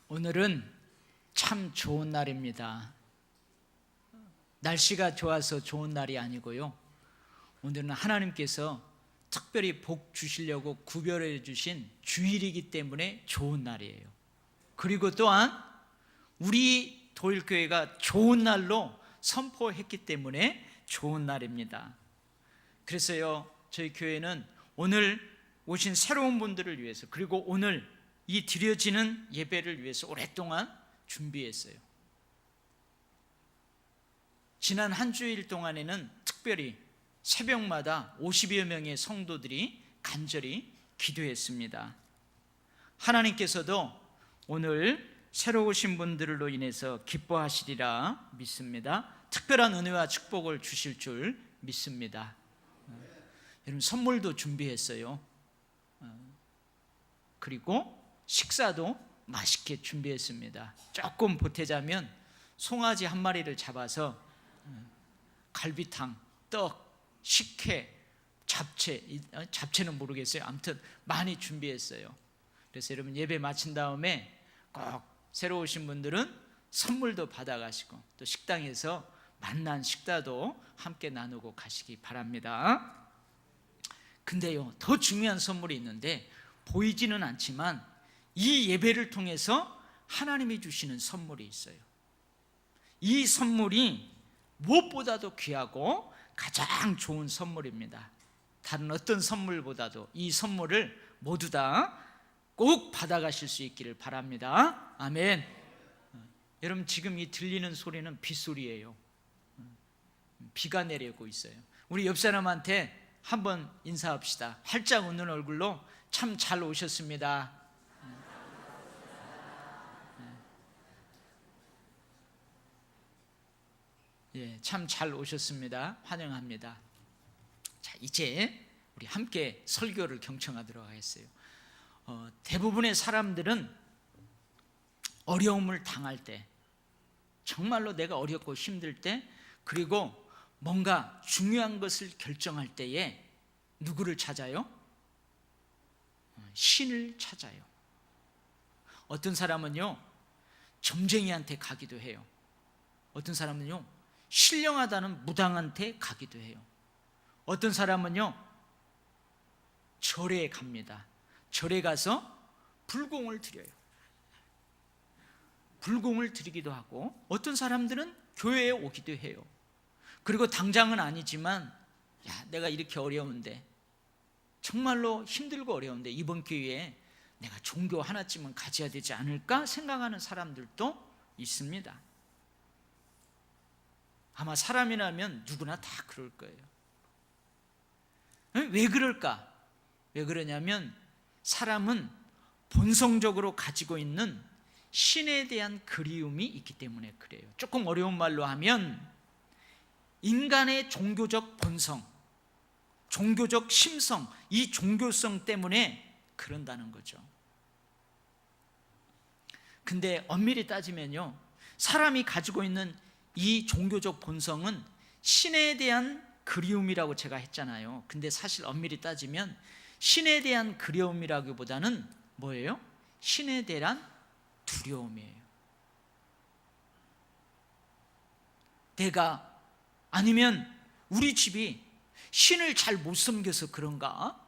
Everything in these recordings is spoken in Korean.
오늘은 참 좋은 날입니다. 날씨가 좋아서 좋은 날이 아니고요, 오늘은 하나님께서 특별히 복 주시려고 구별해 주신 주일이기 때문에 좋은 날이에요. 그리고 또한 우리 도일교회가 좋은 날로 선포했기 때문에 좋은 날입니다. 그래서요, 저희 교회는 오늘 오신 새로운 분들을 위해서, 그리고 오늘 이 드려지는 예배를 위해서 오랫동안 준비했어요. 지난 한 주일 동안에는 특별히 새벽마다 50여 명의 성도들이 간절히 기도했습니다. 하나님께서도 오늘 새로 오신 분들로 인해서 기뻐하시리라 믿습니다. 특별한 은혜와 축복을 주실 줄 믿습니다. 여러분, 선물도 준비했어요. 그리고 식사도 맛있게 준비했습니다. 조금 보태자면 송아지 한 마리를 잡아서 갈비탕, 떡, 식혜, 잡채는 모르겠어요. 아무튼 많이 준비했어요. 그래서 여러분, 예배 마친 다음에 꼭 새로 오신 분들은 선물도 받아가시고, 또 식당에서 만난 식사도 함께 나누고 가시기 바랍니다. 근데요, 더 중요한 선물이 있는데 보이지는 않지만 이 예배를 통해서 하나님이 주시는 선물이 있어요. 이 선물이 무엇보다도 귀하고 가장 좋은 선물입니다. 다른 어떤 선물보다도 이 선물을 모두 다 꼭 받아가실 수 있기를 바랍니다. 아멘. 여러분, 지금 이 들리는 소리는 빗소리예요. 비가 내리고 있어요. 우리 옆 사람한테 한번 인사합시다. 활짝 웃는 얼굴로 참 잘 오셨습니다. 예, 참 잘 오셨습니다. 환영합니다. 자, 이제 우리 함께 설교를 경청하도록 하겠어요. 대부분의 사람들은 어려움을 당할 때, 정말로 내가 어렵고 힘들 때, 그리고 뭔가 중요한 것을 결정할 때에 누구를 찾아요? 신을 찾아요. 어떤 사람은요, 점쟁이한테 가기도 해요. 어떤 사람은요, 신령하다는 무당한테 가기도 해요. 어떤 사람은요, 절에 갑니다. 절에 가서 불공을 드려요. 불공을 드리기도 하고, 어떤 사람들은 교회에 오기도 해요. 그리고 당장은 아니지만, 내가 이렇게 어려운데, 정말로 힘들고 어려운데 이번 기회에 내가 종교 하나쯤은 가져야 되지 않을까 생각하는 사람들도 있습니다. 아마 사람이라면 누구나 다 그럴 거예요. 왜 그럴까? 왜 그러냐면 사람은 본성적으로 가지고 있는 신에 대한 그리움이 있기 때문에 그래요. 조금 어려운 말로 하면 인간의 종교적 본성, 종교적 심성, 이 종교성 때문에 그런다는 거죠. 근데 엄밀히 따지면요, 사람이 가지고 있는 이 종교적 본성은 신에 대한 그리움이라고 제가 했잖아요. 근데 사실 엄밀히 따지면 신에 대한 그리움이라기보다는 뭐예요? 신에 대한 두려움이에요. 내가, 아니면 우리 집이 신을 잘 못 섬겨서 그런가?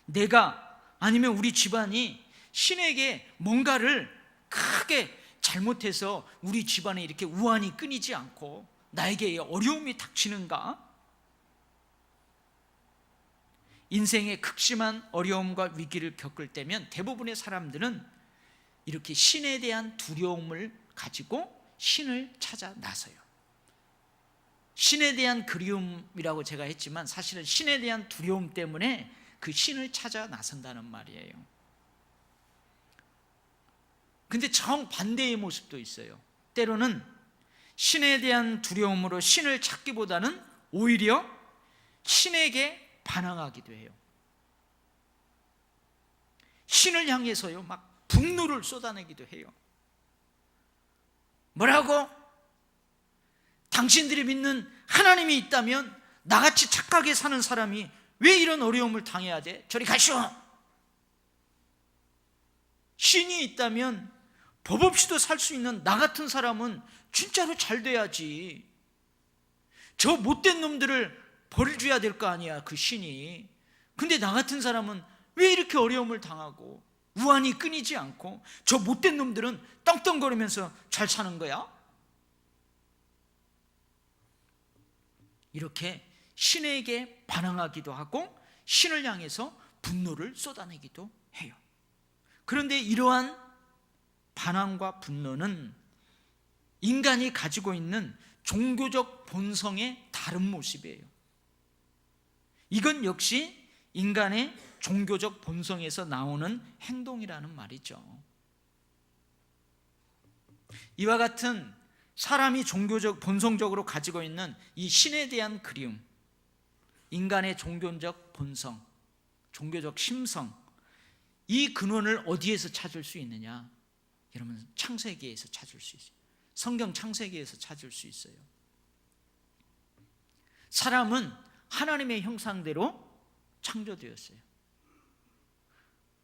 내가, 아니면 우리 집안이 신에게 뭔가를 크게 잘못해서 우리 집안에 이렇게 우환이 끊이지 않고 나에게 어려움이 닥치는가? 인생의 극심한 어려움과 위기를 겪을 때면 대부분의 사람들은 이렇게 신에 대한 두려움을 가지고 신을 찾아 나서요. 신에 대한 그리움이라고 제가 했지만 사실은 신에 대한 두려움 때문에 그 신을 찾아 나선다는 말이에요. 근데 정반대의 모습도 있어요. 때로는 신에 대한 두려움으로 신을 찾기보다는 오히려 신에게 반항하기도 해요. 신을 향해서요, 막 분노를 쏟아내기도 해요. 뭐라고? 당신들이 믿는 하나님이 있다면 나같이 착하게 사는 사람이 왜 이런 어려움을 당해야 돼? 저리 가시오. 신이 있다면 법 없이도 살 수 있는 나 같은 사람은 진짜로 잘 돼야지. 저 못된 놈들을 벌 줘야 될 거 아니야, 그 신이. 근데 나 같은 사람은 왜 이렇게 어려움을 당하고 우환이 끊이지 않고 저 못된 놈들은 떵떵거리면서 잘 사는 거야? 이렇게 신에게 반항하기도 하고 신을 향해서 분노를 쏟아내기도 해요. 그런데 이러한 반항과 분노는 인간이 가지고 있는 종교적 본성의 다른 모습이에요. 이건 역시 인간의 종교적 본성에서 나오는 행동이라는 말이죠. 이와 같은 사람이 종교적 본성적으로 가지고 있는 이 신에 대한 그리움, 인간의 종교적 본성, 종교적 심성, 이 근원을 어디에서 찾을 수 있느냐? 여러분, 창세기에서 찾을 수 있어요. 성경 창세기에서 찾을 수 있어요. 사람은 하나님의 형상대로 창조되었어요.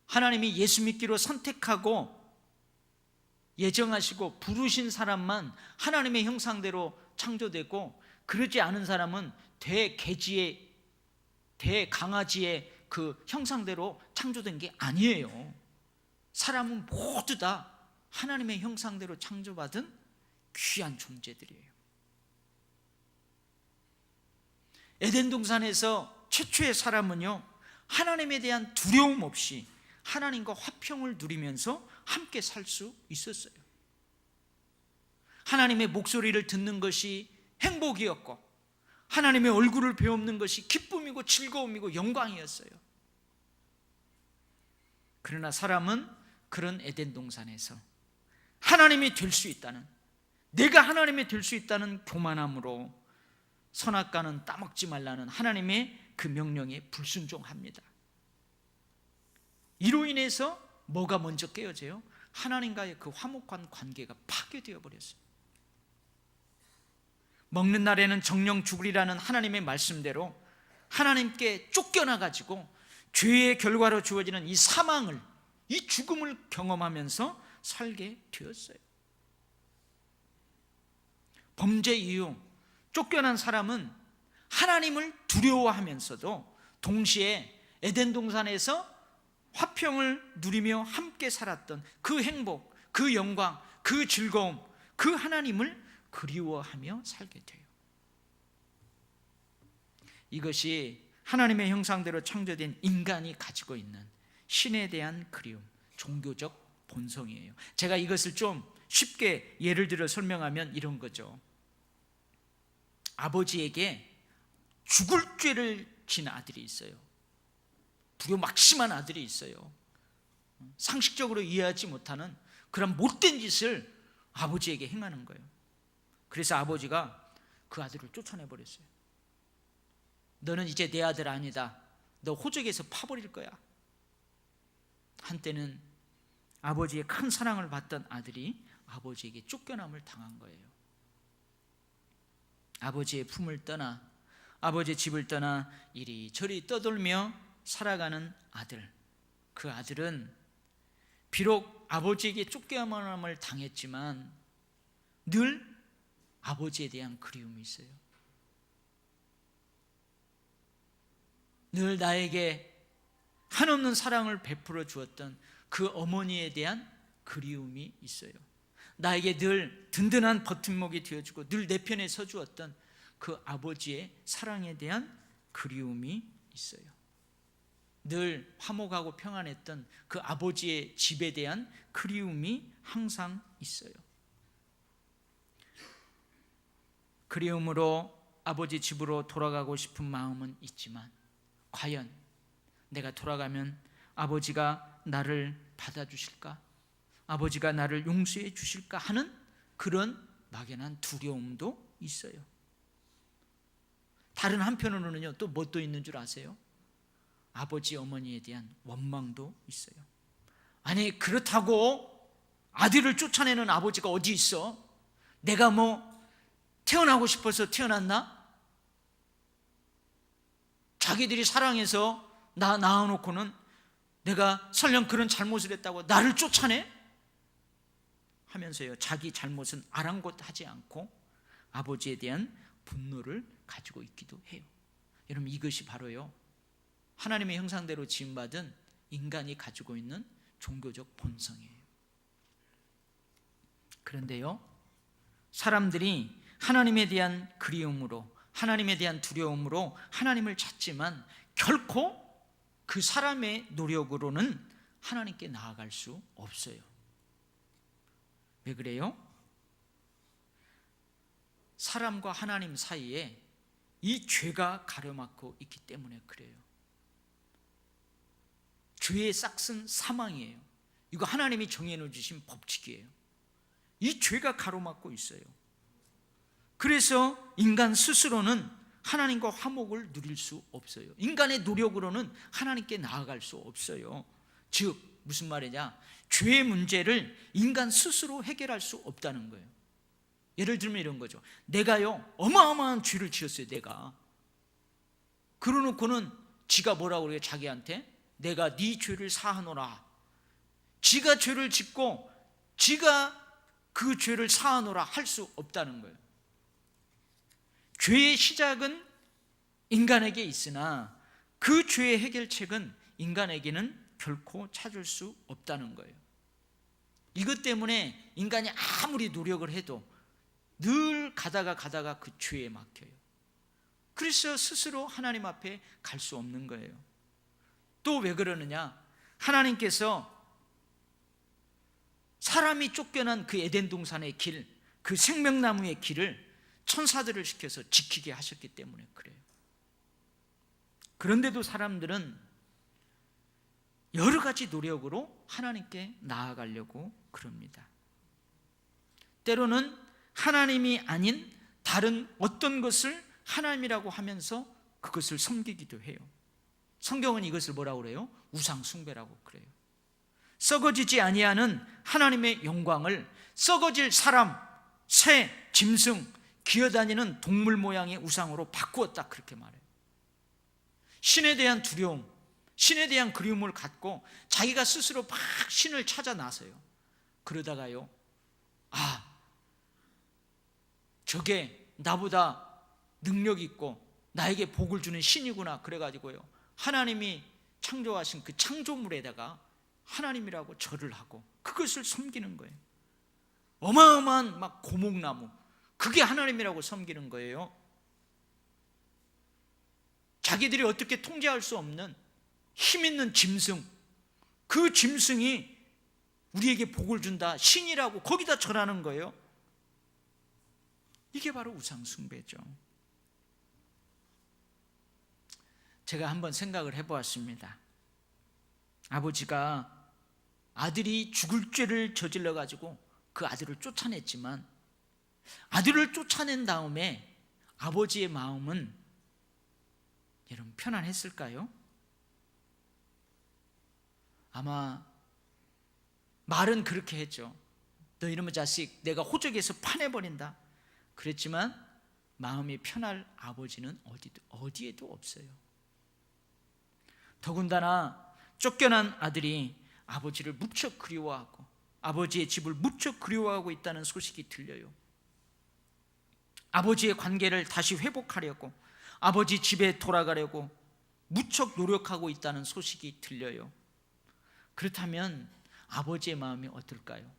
하나님이 예수 믿기로 선택하고 예정하시고 부르신 사람만 하나님의 형상대로 창조되고, 그러지 않은 사람은 대개지의, 대강아지의 그 형상대로 창조된 게 아니에요. 사람은 모두 다 하나님의 형상대로 창조받은 귀한 존재들이에요. 에덴 동산에서 최초의 사람은요, 하나님에 대한 두려움 없이 하나님과 화평을 누리면서 함께 살 수 있었어요. 하나님의 목소리를 듣는 것이 행복이었고, 하나님의 얼굴을 배우는 것이 기쁨이고 즐거움이고 영광이었어요. 그러나 사람은 그런 에덴 동산에서 하나님이 될 수 있다는, 내가 하나님이 될 수 있다는 교만함으로 선악과는 따먹지 말라는 하나님의 그 명령에 불순종합니다. 이로 인해서 뭐가 먼저 깨어져요? 하나님과의 그 화목한 관계가 파괴되어 버렸어요. 먹는 날에는 정령 죽으리라는 하나님의 말씀대로 하나님께 쫓겨나가지고 죄의 결과로 주어지는 이 사망을, 이 죽음을 경험하면서 살게 되었어요. 범죄 이후 쫓겨난 사람은 하나님을 두려워하면서도 동시에 에덴 동산에서 화평을 누리며 함께 살았던 그 행복, 그 영광, 그 즐거움, 그 하나님을 그리워하며 살게 돼요. 이것이 하나님의 형상대로 창조된 인간이 가지고 있는 신에 대한 그리움, 종교적 본성이에요. 제가 이것을 좀 쉽게 예를 들어 설명하면 이런 거죠. 아버지에게 죽을 죄를 진 아들이 있어요. 불효막심한 아들이 있어요. 상식적으로 이해하지 못하는 그런 못된 짓을 아버지에게 행하는 거예요. 그래서 아버지가 그 아들을 쫓아내버렸어요. 너는 이제 내 아들 아니다. 너 호적에서 파버릴 거야. 한때는 아버지의 큰 사랑을 받던 아들이 아버지에게 쫓겨남을 당한 거예요. 아버지의 품을 떠나, 아버지의 집을 떠나 이리저리 떠돌며 살아가는 아들. 그 아들은 비록 아버지에게 쫓겨남을 당했지만 늘 아버지에 대한 그리움이 있어요. 늘 나에게 한없는 사랑을 베풀어 주었던 그 어머니에 대한 그리움이 있어요. 나에게 늘 든든한 버팀목이 되어주고 늘 내 편에 서주었던 그 아버지의 사랑에 대한 그리움이 있어요. 늘 화목하고 평안했던 그 아버지의 집에 대한 그리움이 항상 있어요. 그리움으로 아버지 집으로 돌아가고 싶은 마음은 있지만 과연 내가 돌아가면 아버지가 나를 받아주실까? 아버지가 나를 용서해 주실까 하는 그런 막연한 두려움도 있어요. 다른 한편으로는요, 또 뭣도 있는 줄 아세요? 아버지 어머니에 대한 원망도 있어요. 아니, 그렇다고 아들을 쫓아내는 아버지가 어디 있어? 내가 뭐 태어나고 싶어서 태어났나? 자기들이 사랑해서 나 낳아놓고는 내가 설령 그런 잘못을 했다고 나를 쫓아내? 하면서요, 자기 잘못은 아랑곳하지 않고 아버지에 대한 분노를 가지고 있기도 해요. 여러분, 이것이 바로요, 하나님의 형상대로 지음받은 인간이 가지고 있는 종교적 본성이에요. 그런데요, 사람들이 하나님에 대한 그리움으로, 하나님에 대한 두려움으로 하나님을 찾지만 결코 그 사람의 노력으로는 하나님께 나아갈 수 없어요. 왜 그래요? 사람과 하나님 사이에 이 죄가 가로막고 있기 때문에 그래요. 죄의 싹은 사망이에요. 이거 하나님이 정해놓으 주신 법칙이에요. 이 죄가 가로막고 있어요. 그래서 인간 스스로는 하나님과 화목을 누릴 수 없어요. 인간의 노력으로는 하나님께 나아갈 수 없어요. 즉 무슨 말이냐, 죄의 문제를 인간 스스로 해결할 수 없다는 거예요. 예를 들면 이런 거죠. 내가요, 어마어마한 죄를 지었어요. 내가 그러놓고는 지가 뭐라고 그래요? 자기한테 내가 네 죄를 사하노라. 지가 죄를 짓고 지가 그 죄를 사하노라 할 수 없다는 거예요. 죄의 시작은 인간에게 있으나 그 죄의 해결책은 인간에게는 결코 찾을 수 없다는 거예요. 이것 때문에 인간이 아무리 노력을 해도 늘 가다가 그 죄에 막혀요. 그래서 스스로 하나님 앞에 갈 수 없는 거예요. 또 왜 그러느냐, 하나님께서 사람이 쫓겨난 그 에덴 동산의 길, 그 생명나무의 길을 천사들을 시켜서 지키게 하셨기 때문에 그래요. 그런데도 사람들은 여러 가지 노력으로 하나님께 나아가려고 그럽니다. 때로는 하나님이 아닌 다른 어떤 것을 하나님이라고 하면서 그것을 섬기기도 해요. 성경은 이것을 뭐라고 그래요? 우상 숭배라고 그래요. 썩어지지 아니하는 하나님의 영광을 썩어질 사람, 새, 짐승, 기어다니는 동물 모양의 우상으로 바꾸었다, 그렇게 말해요. 신에 대한 두려움, 신에 대한 그리움을 갖고 자기가 스스로 막 신을 찾아 나서요. 그러다가요, 저게 나보다 능력 있고 나에게 복을 주는 신이구나, 그래가지고요, 하나님이 창조하신 그 창조물에다가 하나님이라고 절을 하고 그것을 섬기는 거예요. 어마어마한 막 고목나무, 그게 하나님이라고 섬기는 거예요. 자기들이 어떻게 통제할 수 없는 힘 있는 짐승, 그 짐승이 우리에게 복을 준다, 신이라고 거기다 절하는 거예요. 이게 바로 우상숭배죠. 제가 한번 생각을 해보았습니다. 아버지가 아들이 죽을 죄를 저질러 가지고 그 아들을 쫓아냈지만, 아들을 쫓아낸 다음에 아버지의 마음은 여러분 편안했을까요? 아마 말은 그렇게 했죠. 너 이놈의 자식, 내가 호적에서 파내버린다, 그랬지만 마음이 편할 아버지는 어디에도 없어요. 더군다나 쫓겨난 아들이 아버지를 무척 그리워하고 아버지의 집을 무척 그리워하고 있다는 소식이 들려요. 아버지의 관계를 다시 회복하려고, 아버지 집에 돌아가려고 무척 노력하고 있다는 소식이 들려요. 그렇다면 아버지의 마음이 어떨까요?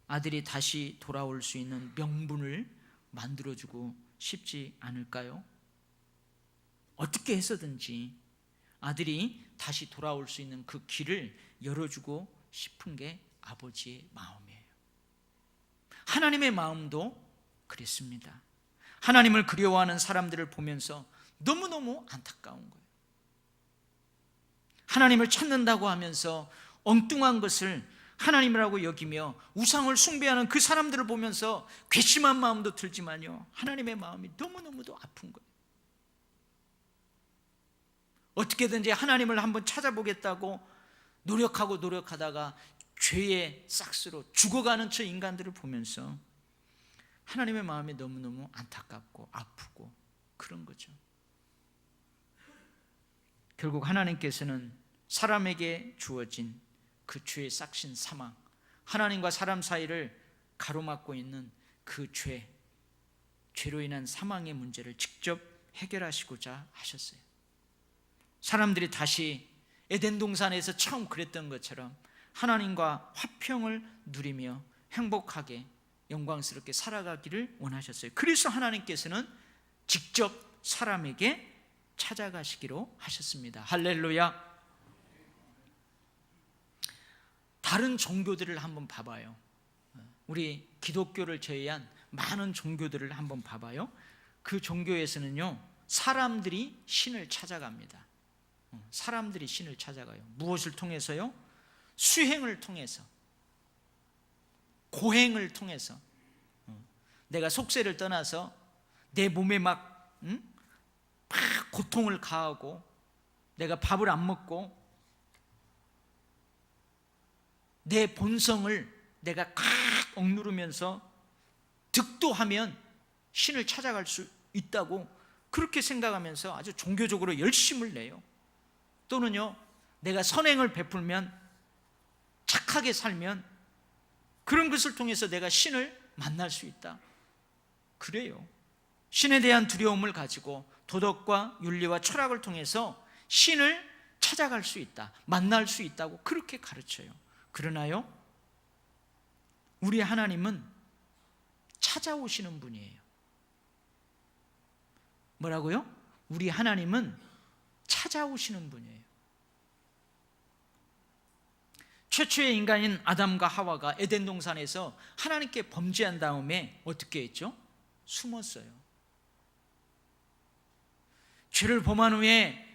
아들이 다시 돌아올 수 있는 명분을 만들어주고 싶지 않을까요? 어떻게 해서든지 아들이 다시 돌아올 수 있는 그 길을 열어주고 싶은 게 아버지의 마음이에요. 하나님의 마음도 그랬습니다. 하나님을 그리워하는 사람들을 보면서 너무너무 안타까운 거예요. 하나님을 찾는다고 하면서 엉뚱한 것을 하나님이라고 여기며 우상을 숭배하는 그 사람들을 보면서 괘씸한 마음도 들지만요, 하나님의 마음이 너무너무도 아픈 거예요. 어떻게든지 하나님을 한번 찾아보겠다고 노력하다가 죄의 싹스로 죽어가는 저 인간들을 보면서 하나님의 마음이 너무너무 안타깝고 아프고 그런 거죠. 결국 하나님께서는 사람에게 주어진 그 죄의 싹신 사망, 하나님과 사람 사이를 가로막고 있는 그 죄로 인한 사망의 문제를 직접 해결하시고자 하셨어요. 사람들이 다시 에덴 동산에서 처음 그랬던 것처럼 하나님과 화평을 누리며 행복하게 영광스럽게 살아가기를 원하셨어요. 그래서 하나님께서는 직접 사람에게 찾아가시기로 하셨습니다. 할렐루야. 다른 종교들을 한번 봐봐요. 우리 기독교를 제외한 많은 종교들을 한번 봐봐요. 그 종교에서는요, 사람들이 신을 찾아갑니다. 사람들이 신을 찾아가요. 무엇을 통해서요? 수행을 통해서, 고행을 통해서. 내가 속세를 떠나서 내 몸에 막 고통을 가하고 내가 밥을 안 먹고 내 본성을 내가 꽉 억누르면서 득도하면 신을 찾아갈 수 있다고 그렇게 생각하면서 아주 종교적으로 열심을 내요. 또는요, 내가 선행을 베풀면, 착하게 살면 그런 것을 통해서 내가 신을 만날 수 있다. 그래요. 신에 대한 두려움을 가지고 도덕과 윤리와 철학을 통해서 신을 찾아갈 수 있다, 만날 수 있다고 그렇게 가르쳐요. 그러나요, 우리 하나님은 찾아오시는 분이에요. 뭐라고요? 우리 하나님은 찾아오시는 분이에요. 최초의 인간인 아담과 하와가 에덴 동산에서 하나님께 범죄한 다음에 어떻게 했죠? 숨었어요. 죄를 범한 후에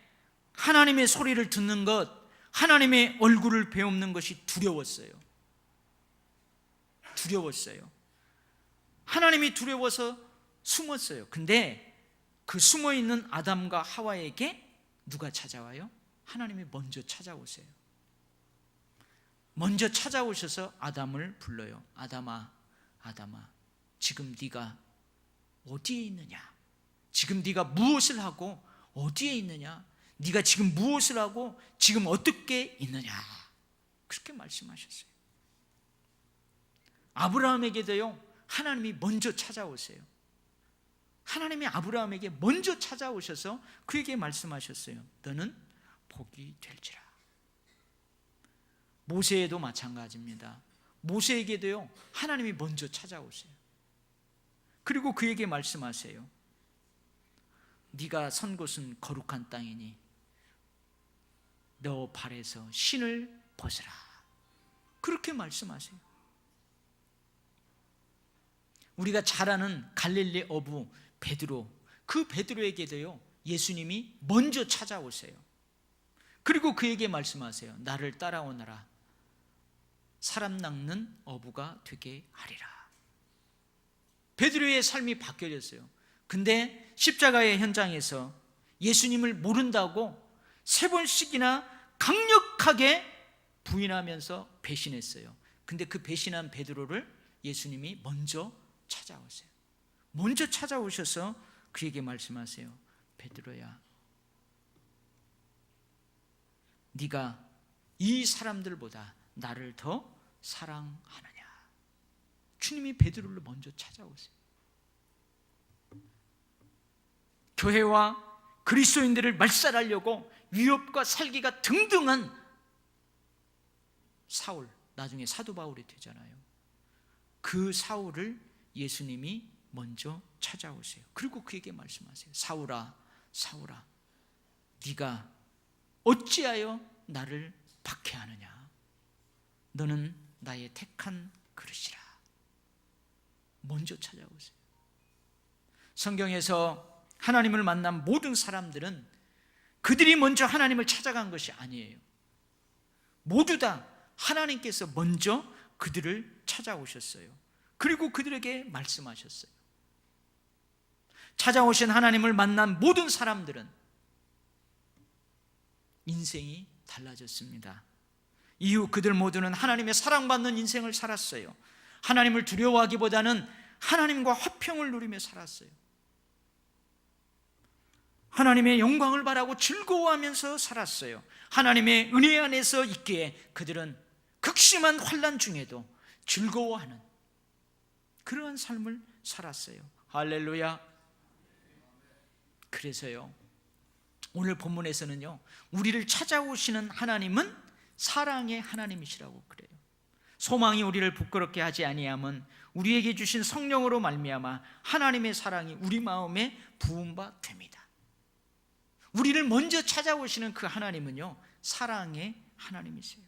하나님의 소리를 듣는 것, 하나님의 얼굴을 배우는 것이 두려웠어요. 하나님이 두려워서 숨었어요. 근데 그 숨어있는 아담과 하와에게 누가 찾아와요? 하나님이 먼저 찾아오세요. 먼저 찾아오셔서 아담을 불러요. 아담아, 지금 네가 어디에 있느냐? 지금 네가 무엇을 하고 어디에 있느냐? 네가 지금 무엇을 하고 지금 어떻게 있느냐? 그렇게 말씀하셨어요. 아브라함에게도요, 하나님이 먼저 찾아오세요. 하나님이 아브라함에게 먼저 찾아오셔서 그에게 말씀하셨어요. 너는 복이 될지라. 모세에도 마찬가지입니다. 모세에게도요, 하나님이 먼저 찾아오세요. 그리고 그에게 말씀하세요. 네가 선 곳은 거룩한 땅이니 너 발에서 신을 벗으라. 그렇게 말씀하세요. 우리가 잘 아는 갈릴리 어부 베드로, 그 베드로에게도요, 예수님이 먼저 찾아오세요. 그리고 그에게 말씀하세요. 나를 따라오너라. 사람 낚는 어부가 되게 하리라. 베드로의 삶이 바뀌어졌어요. 근데 십자가의 현장에서 예수님을 모른다고 3번씩이나 강력하게 부인하면서 배신했어요. 근데 그 배신한 베드로를 예수님이 먼저 찾아오세요. 먼저 찾아오셔서 그에게 말씀하세요. 베드로야, 네가 이 사람들보다 나를 더 사랑하느냐? 주님이 베드로를 먼저 찾아오세요. 교회와 그리스도인들을 말살하려고 위협과 살기가 등등한 사울, 나중에 사도 바울이 되잖아요. 그 사울을 예수님이 먼저 찾아오세요. 그리고 그에게 말씀하세요. 사울아, 네가 어찌하여 나를 박해하느냐? 너는 나의 택한 그릇이라. 먼저 찾아오세요. 성경에서 하나님을 만난 모든 사람들은 그들이 먼저 하나님을 찾아간 것이 아니에요. 모두 다 하나님께서 먼저 그들을 찾아오셨어요. 그리고 그들에게 말씀하셨어요. 찾아오신 하나님을 만난 모든 사람들은 인생이 달라졌습니다. 이후 그들 모두는 하나님의 사랑받는 인생을 살았어요. 하나님을 두려워하기보다는 하나님과 화평을 누리며 살았어요. 하나님의 영광을 바라고 즐거워하면서 살았어요. 하나님의 은혜 안에서 있기에 그들은 극심한 환난 중에도 즐거워하는 그러한 삶을 살았어요. 할렐루야. 그래서요, 오늘 본문에서는요, 우리를 찾아오시는 하나님은 사랑의 하나님이시라고 그래요. 소망이 우리를 부끄럽게 하지 아니함은 우리에게 주신 성령으로 말미암아 하나님의 사랑이 우리 마음에 부은 바 됩니다. 우리를 먼저 찾아오시는 그 하나님은요, 사랑의 하나님이세요.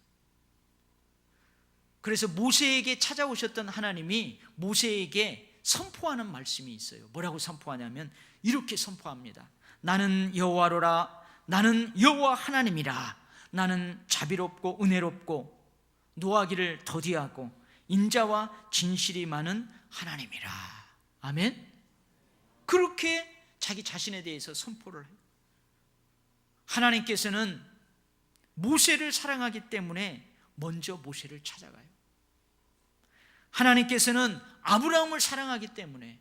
그래서 모세에게 찾아오셨던 하나님이 모세에게 선포하는 말씀이 있어요. 뭐라고 선포하냐면 이렇게 선포합니다. 나는 여호와로라. 나는 여호와 하나님이라. 나는 자비롭고 은혜롭고 노하기를 더디하고 인자와 진실이 많은 하나님이라. 아멘. 그렇게 자기 자신에 대해서 선포를 해요. 하나님께서는 모세를 사랑하기 때문에 먼저 모세를 찾아가요. 하나님께서는 아브라함을 사랑하기 때문에,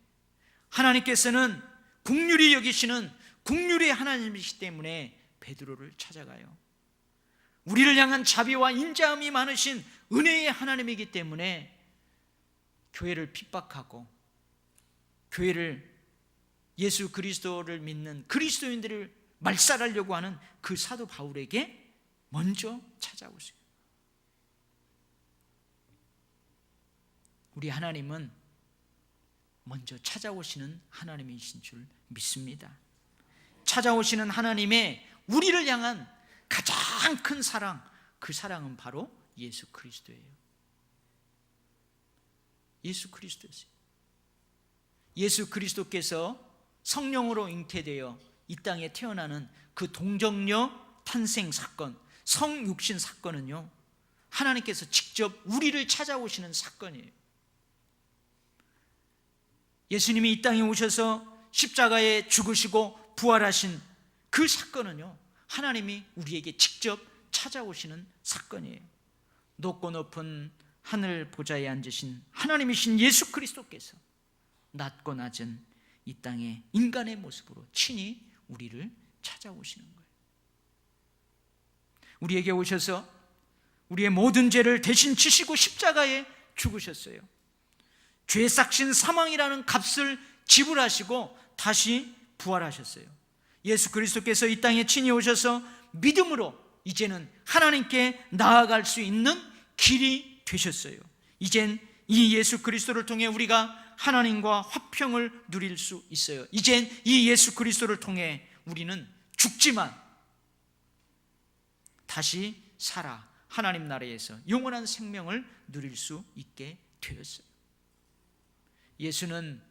하나님께서는 긍휼히 여기시는 긍휼의 하나님이시기 때문에 베드로를 찾아가요. 우리를 향한 자비와 인자함이 많으신 은혜의 하나님이기 때문에 교회를 핍박하고 교회를, 예수 그리스도를 믿는 그리스도인들을 말살하려고 하는 그 사도 바울에게 먼저 찾아오세요. 우리 하나님은 먼저 찾아오시는 하나님이신 줄 믿습니다. 찾아오시는 하나님의 우리를 향한 가장 큰 사랑, 그 사랑은 바로 예수 그리스도예요. 예수 그리스도였어요. 예수 그리스도께서 성령으로 잉태되어 이 땅에 태어나는 그 동정녀 탄생 사건, 성육신 사건은요, 하나님께서 직접 우리를 찾아오시는 사건이에요. 예수님이 이 땅에 오셔서 십자가에 죽으시고 부활하신 그 사건은요, 하나님이 우리에게 직접 찾아오시는 사건이에요. 높고 높은 하늘 보좌에 앉으신 하나님이신 예수 그리스도께서 낮고 낮은 이 땅에 인간의 모습으로 친히 우리를 찾아오시는 거예요. 우리에게 오셔서 우리의 모든 죄를 대신 지시고 십자가에 죽으셨어요. 죄 삭신 사망이라는 값을 지불하시고 다시 부활하셨어요. 예수 그리스도께서 이 땅에 친히 오셔서 믿음으로 이제는 하나님께 나아갈 수 있는 길이 되셨어요. 이젠 이 예수 그리스도를 통해 우리가 하나님과 화평을 누릴 수 있어요. 이젠 이 예수 그리스도를 통해 우리는 죽지만 다시 살아 하나님 나라에서 영원한 생명을 누릴 수 있게 되었어요. 예수는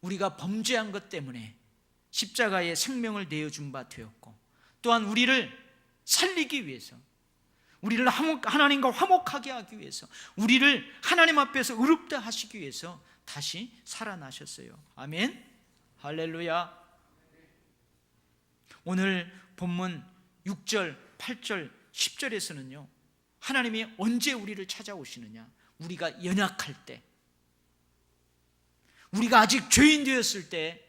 우리가 범죄한 것 때문에 십자가에 생명을 내어준 바 되었고, 또한 우리를 살리기 위해서, 우리를 하나님과 화목하게 하기 위해서, 우리를 하나님 앞에서 의롭다 하시기 위해서 다시 살아나셨어요. 아멘. 할렐루야. 오늘 본문 6절, 8절, 10절에서는요, 하나님이 언제 우리를 찾아오시느냐? 우리가 연약할 때, 우리가 아직 죄인 되었을 때,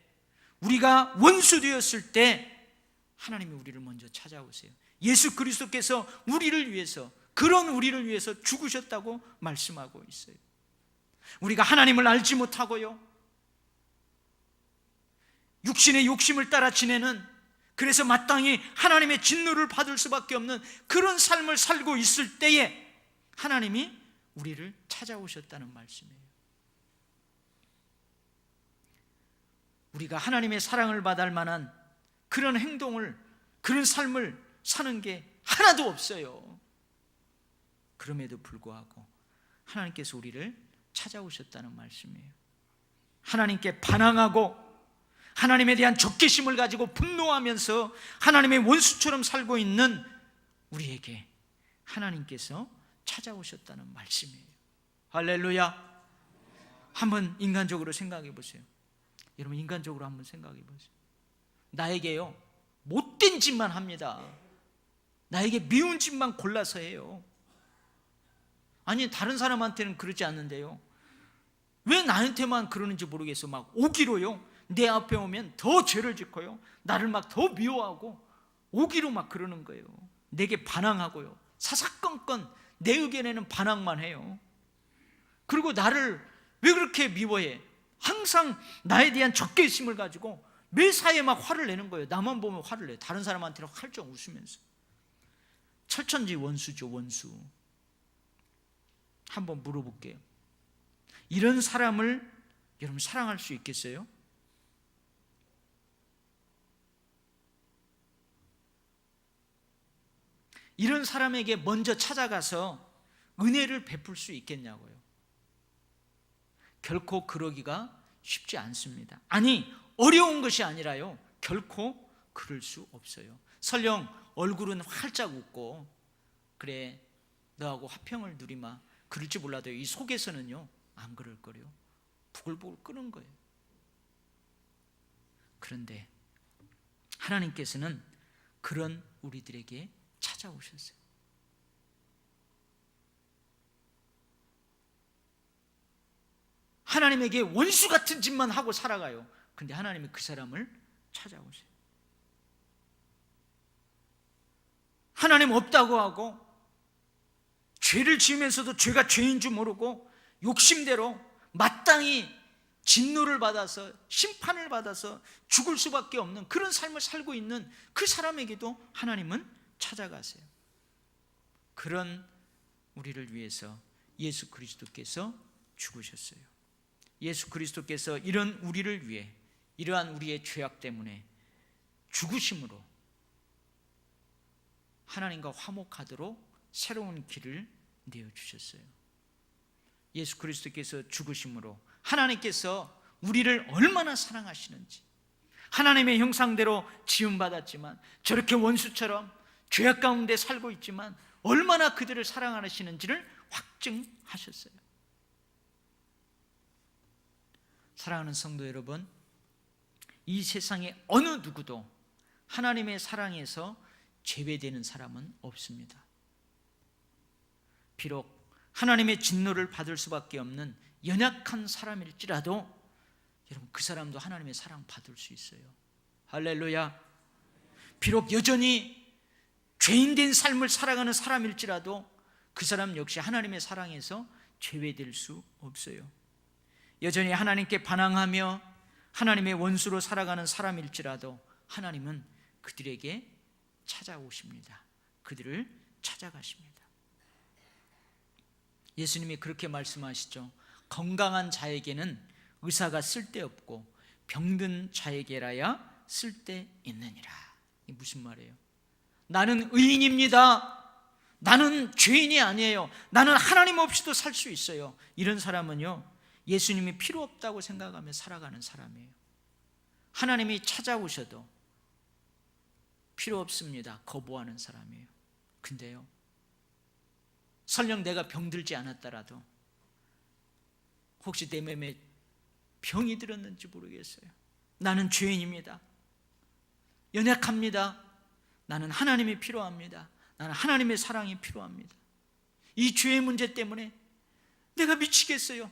우리가 원수 되었을 때 하나님이 우리를 먼저 찾아오세요. 예수 그리스도께서 우리를 위해서, 그런 우리를 위해서 죽으셨다고 말씀하고 있어요. 우리가 하나님을 알지 못하고요, 육신의 욕심을 따라 지내는, 그래서 마땅히 하나님의 진노를 받을 수밖에 없는 그런 삶을 살고 있을 때에 하나님이 우리를 찾아오셨다는 말씀이에요. 우리가 하나님의 사랑을 받을 만한 그런 행동을, 그런 삶을 사는 게 하나도 없어요. 그럼에도 불구하고 하나님께서 우리를 찾아오셨다는 말씀이에요. 하나님께 반항하고 하나님에 대한 적개심을 가지고 분노하면서 하나님의 원수처럼 살고 있는 우리에게 하나님께서 찾아오셨다는 말씀이에요. 할렐루야. 한번 인간적으로 생각해 보세요. 여러분, 인간적으로 한번 생각해 보세요. 나에게요, 못된 짓만 합니다. 나에게 미운 짓만 골라서 해요. 아니, 다른 사람한테는 그러지 않는데요, 왜 나한테만 그러는지 모르겠어. 막 오기로요, 내 앞에 오면 더 죄를 짓고요, 나를 막 더 미워하고 오기로 막 그러는 거예요. 내게 반항하고요, 사사건건 내 의견에는 반항만 해요. 그리고 나를 왜 그렇게 미워해? 항상 나에 대한 적개심을 가지고 매사에 막 화를 내는 거예요. 나만 보면 화를 내요. 다른 사람한테는 활짝 웃으면서. 철천지 원수죠, 원수. 한번 물어볼게요. 이런 사람을 여러분 사랑할 수 있겠어요? 이런 사람에게 먼저 찾아가서 은혜를 베풀 수 있겠냐고요. 결코 그러기가 쉽지 않습니다. 아니, 어려운 것이 아니라요, 결코 그럴 수 없어요. 설령 얼굴은 활짝 웃고 그래 너하고 화평을 누리마 그럴지 몰라도 이 속에서는요 안 그럴 거요. 부글부글 끓는 거예요. 그런데 하나님께서는 그런 우리들에게 찾아오셨어요. 하나님에게 원수 같은 짓만 하고 살아가요. 근데 하나님이 그 사람을 찾아오세요. 하나님 없다고 하고 죄를 지으면서도 죄가 죄인 줄 모르고 욕심대로 마땅히 진노를 받아서 심판을 받아서 죽을 수밖에 없는 그런 삶을 살고 있는 그 사람에게도 하나님은 찾아가세요. 그런 우리를 위해서 예수 그리스도께서 죽으셨어요. 예수 그리스도께서 이런 우리를 위해, 이러한 우리의 죄악 때문에 죽으심으로 하나님과 화목하도록 새로운 길을 내어주셨어요. 예수 그리스도께서 죽으심으로 하나님께서 우리를 얼마나 사랑하시는지, 하나님의 형상대로 지음받았지만 저렇게 원수처럼 죄악 가운데 살고 있지만 얼마나 그들을 사랑하시는지를 확증하셨어요. 사랑하는 성도 여러분, 이 세상에 어느 누구도 하나님의 사랑에서 제외되는 사람은 없습니다. 비록 하나님의 진노를 받을 수밖에 없는 연약한 사람일지라도 여러분 그 사람도 하나님의 사랑 받을 수 있어요. 할렐루야. 비록 여전히 죄인된 삶을 살아가는 사람일지라도 그 사람 역시 하나님의 사랑에서 제외될 수 없어요. 여전히 하나님께 반항하며 하나님의 원수로 살아가는 사람일지라도 하나님은 그들에게 찾아오십니다. 그들을 찾아가십니다. 예수님이 그렇게 말씀하시죠. 건강한 자에게는 의사가 쓸데없고 병든 자에게라야 쓸데있느니라. 이게 무슨 말이에요? 나는 의인입니다. 나는 죄인이 아니에요. 나는 하나님 없이도 살 수 있어요. 이런 사람은요 예수님이 필요 없다고 생각하며 살아가는 사람이에요. 하나님이 찾아오셔도 필요 없습니다. 거부하는 사람이에요. 근데요 설령 내가 병들지 않았더라도 혹시 내 몸에 병이 들었는지 모르겠어요. 나는 죄인입니다. 연약합니다. 나는 하나님이 필요합니다. 나는 하나님의 사랑이 필요합니다. 이 죄의 문제 때문에 내가 미치겠어요.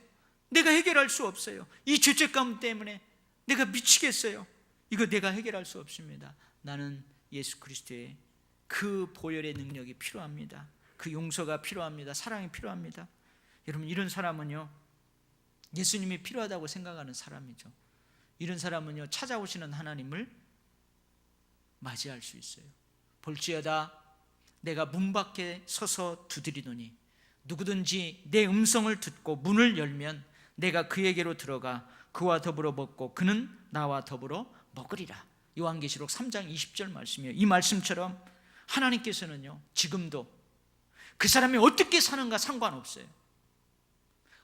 내가 해결할 수 없어요. 이 죄책감 때문에 내가 미치겠어요. 이거 내가 해결할 수 없습니다. 나는 예수 그리스도의 그 보혈의 능력이 필요합니다. 그 용서가 필요합니다. 사랑이 필요합니다. 여러분 이런 사람은요 예수님이 필요하다고 생각하는 사람이죠. 이런 사람은요 찾아오시는 하나님을 맞이할 수 있어요. 볼지어다 내가 문 밖에 서서 두드리노니 누구든지 내 음성을 듣고 문을 열면 내가 그에게로 들어가 그와 더불어 먹고 그는 나와 더불어 먹으리라. 요한계시록 3장 20절 말씀이에요. 이 말씀처럼 하나님께서는요 지금도 그 사람이 어떻게 사는가 상관없어요.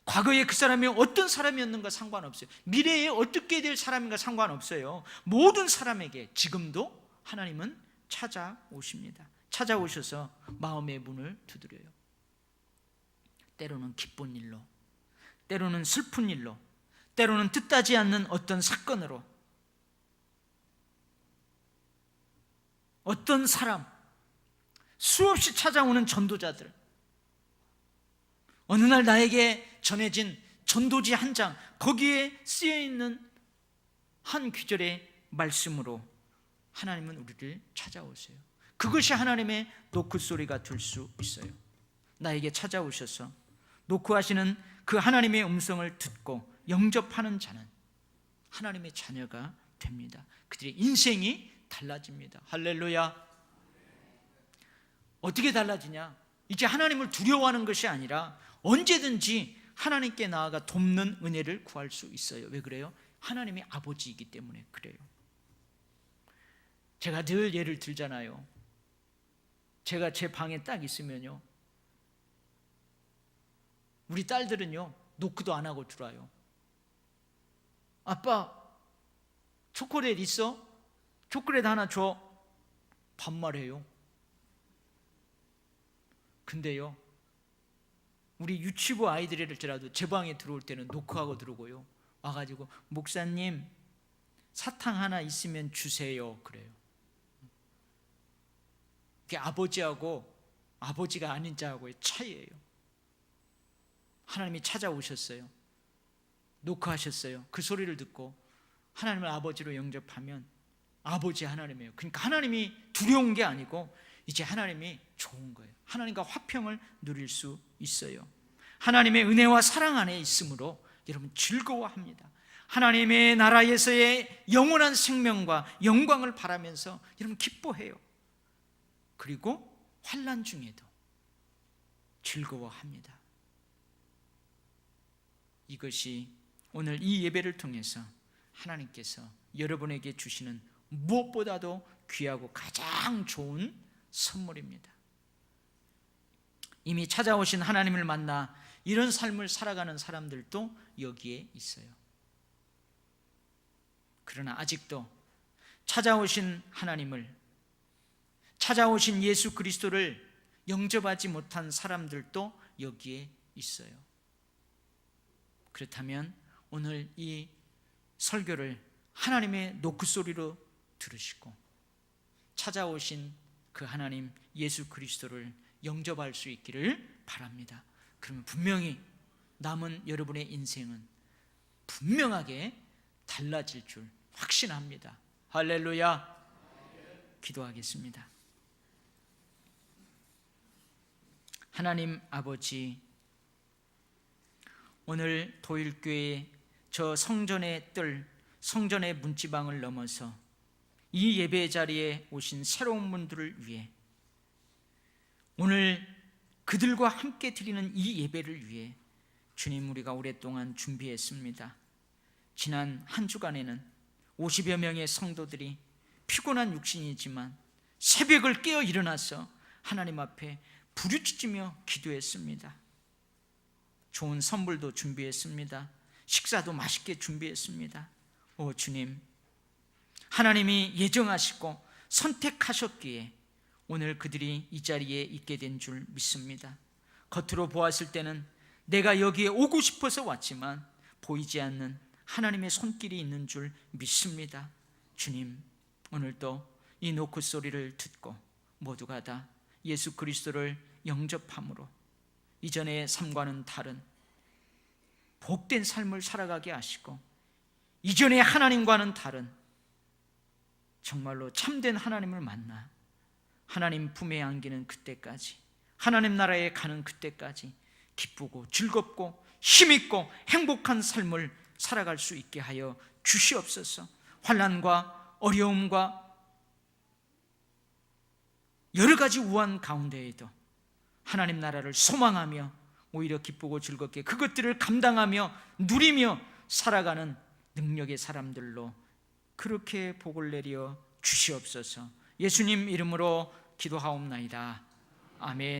과거에 그 사람이 어떤 사람이었는가 상관없어요. 미래에 어떻게 될 사람인가 상관없어요. 모든 사람에게 지금도 하나님은 찾아오십니다. 찾아오셔서 마음의 문을 두드려요. 때로는 기쁜 일로, 때로는 슬픈 일로, 때로는 뜻하지 않는 어떤 사건으로, 어떤 사람, 수없이 찾아오는 전도자들, 어느 날 나에게 전해진 전도지 한 장, 거기에 쓰여있는 한 구절의 말씀으로 하나님은 우리를 찾아오세요. 그것이 하나님의 노크 소리가 될 수 있어요. 나에게 찾아오셔서 노크하시는 그 하나님의 음성을 듣고 영접하는 자는 하나님의 자녀가 됩니다. 그들의 인생이 달라집니다. 할렐루야. 어떻게 달라지냐? 이제 하나님을 두려워하는 것이 아니라 언제든지 하나님께 나아가 돕는 은혜를 구할 수 있어요. 왜 그래요? 하나님이 아버지이기 때문에 그래요. 제가 늘 예를 들잖아요. 제가 제 방에 딱 있으면요, 우리 딸들은요 노크도 안 하고 들어와요. 아빠 초콜릿 있어? 초콜릿 하나 줘. 반말해요. 근데요, 우리 유치부 아이들이라도 제 방에 들어올 때는 노크하고 들어오고요, 와가지고 목사님 사탕 하나 있으면 주세요 그래요. 그게 아버지하고 아버지가 아닌 자하고의 차이예요. 하나님이 찾아오셨어요. 노크하셨어요. 그 소리를 듣고 하나님을 아버지로 영접하면 아버지 하나님이에요. 그러니까 하나님이 두려운 게 아니고 이제 하나님이 좋은 거예요. 하나님과 화평을 누릴 수 있어요. 하나님의 은혜와 사랑 안에 있으므로 여러분 즐거워합니다. 하나님의 나라에서의 영원한 생명과 영광을 바라면서 여러분 기뻐해요. 그리고 환난 중에도 즐거워합니다. 이것이 오늘 이 예배를 통해서 하나님께서 여러분에게 주시는 무엇보다도 귀하고 가장 좋은 선물입니다. 이미 찾아오신 하나님을 만나 이런 삶을 살아가는 사람들도 여기에 있어요. 그러나 아직도 찾아오신 하나님을, 찾아오신 예수 그리스도를 영접하지 못한 사람들도 여기에 있어요. 그렇다면 오늘 이 설교를 하나님의 노크소리로 들으시고 찾아오신 그 하나님 예수 그리스도를 영접할 수 있기를 바랍니다. 그러면 분명히 남은 여러분의 인생은 분명하게 달라질 줄 확신합니다. 할렐루야. 기도하겠습니다. 하나님 아버지, 오늘 도일교회 저 성전의 뜰, 성전의 문지방을 넘어서 이 예배 자리에 오신 새로운 분들을 위해, 오늘 그들과 함께 드리는 이 예배를 위해 주님, 우리가 오랫동안 준비했습니다. 지난 한 주간에는 50여 명의 성도들이 피곤한 육신이지만 새벽을 깨어 일어나서 하나님 앞에 부르짖으며 기도했습니다. 좋은 선물도 준비했습니다. 식사도 맛있게 준비했습니다. 오 주님, 하나님이 예정하시고 선택하셨기에 오늘 그들이 이 자리에 있게 된 줄 믿습니다. 겉으로 보았을 때는 내가 여기에 오고 싶어서 왔지만 보이지 않는 하나님의 손길이 있는 줄 믿습니다. 주님, 오늘도 이 노크 소리를 듣고 모두가 다 예수 그리스도를 영접함으로 이전의 삶과는 다른 복된 삶을 살아가게 하시고, 이전의 하나님과는 다른 정말로 참된 하나님을 만나 하나님 품에 안기는 그때까지, 하나님 나라에 가는 그때까지 기쁘고 즐겁고 힘있고 행복한 삶을 살아갈 수 있게 하여 주시옵소서. 환난과 어려움과 여러 가지 우한 가운데에도 하나님 나라를 소망하며 오히려 기쁘고 즐겁게 그것들을 감당하며 누리며 살아가는 능력의 사람들로 그렇게 복을 내려 주시옵소서. 예수님 이름으로 기도하옵나이다. 아멘.